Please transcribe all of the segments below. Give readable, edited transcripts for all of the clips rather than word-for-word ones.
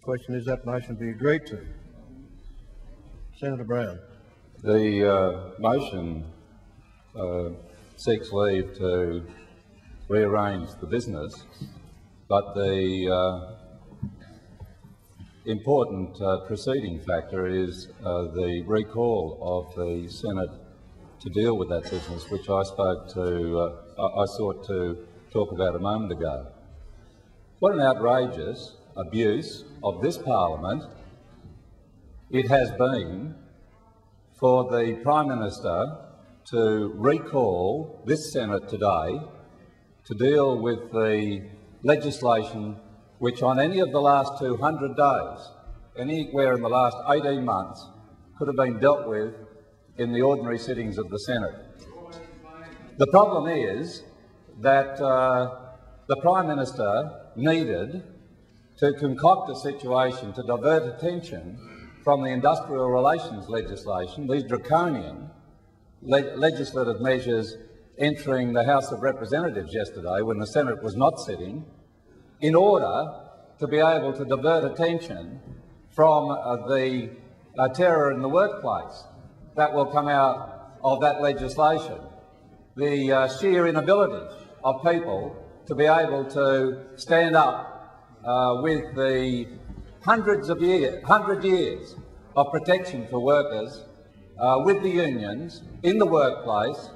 question is that motion be agreed to. Senator Brown. The motion seeks leave to rearrange the business, but the important preceding factor is the recall of the Senate to deal with that business, which I sought to talk about a moment ago. What an outrageous abuse of this Parliament it has been for the Prime Minister to recall this Senate today to deal with the legislation which on any of the last 200 days, anywhere in the last 18 months, could have been dealt with in the ordinary sittings of the Senate. The problem is that the Prime Minister needed to concoct a situation to divert attention from the industrial relations legislation, these draconian legislative measures entering the House of Representatives yesterday when the Senate was not sitting, in order to be able to divert attention from the terror in the workplace that will come out of that legislation. The sheer inability of people to be able to stand up with the 100 years of protection for workers with the unions in the workplace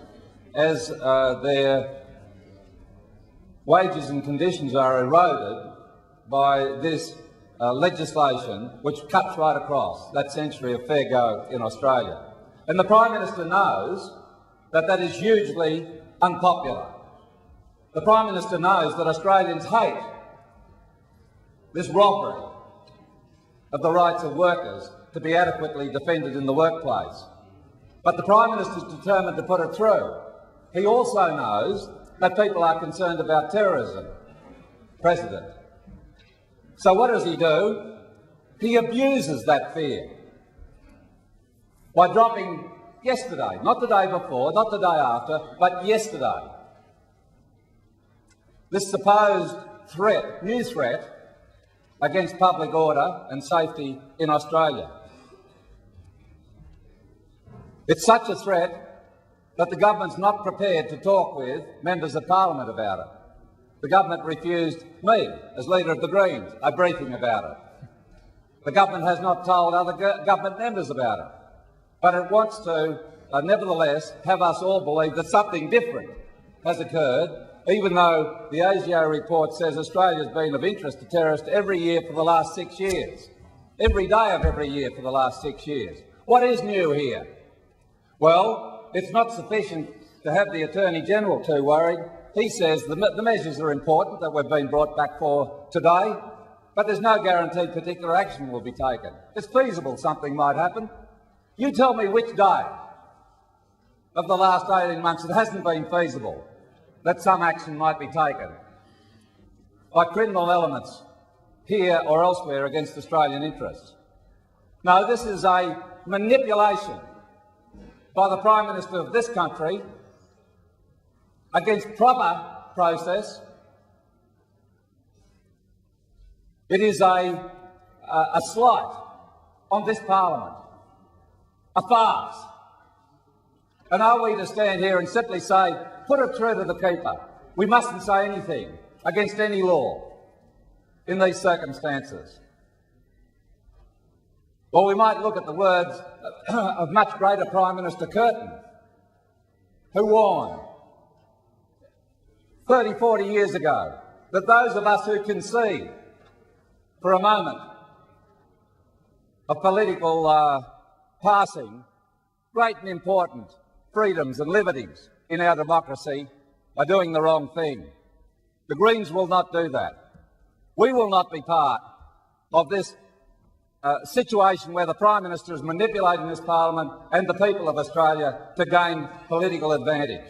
as their wages and conditions are eroded by this legislation which cuts right across that century of fair go in Australia. And the Prime Minister knows that that is hugely unpopular. The Prime Minister knows that Australians hate this robbery of the rights of workers to be adequately defended in the workplace. But the Prime Minister is determined to put it through. He also knows that people are concerned about terrorism, President. So what does he do? He abuses that fear by dropping yesterday, not the day before, not the day after, but yesterday, this supposed threat, new threat, against public order and safety in Australia. It's such a threat that the government's not prepared to talk with members of Parliament about it. The government refused me, as Leader of the Greens, a briefing about it. The government has not told other government members about it. But it wants to, nevertheless, have us all believe that something different has occurred, even though the ASIO report says Australia has been of interest to terrorists every year for the last 6 years. Every day of every year for the last 6 years. What is new here? Well, it's not sufficient to have the Attorney-General too worried. He says the measures are important that we've been brought back for today, but there's no guarantee particular action will be taken. It's feasible something might happen. You tell me which day of the last 18 months it hasn't been feasible that some action might be taken by criminal elements here or elsewhere against Australian interests. No, this is a manipulation by the Prime Minister of this country against proper process. It is a slight on this Parliament, a farce. And are we to stand here and simply say, put it through to the keeper? We mustn't say anything against any law in these circumstances. Well, we might look at the words of much greater Prime Minister Curtin, who warned 30, 40 years ago that those of us who concede for a moment of political passing great and important freedoms and liberties in our democracy are doing the wrong thing. The Greens will not do that. We will not be part of this situation where the Prime Minister is manipulating this Parliament and the people of Australia to gain political advantage.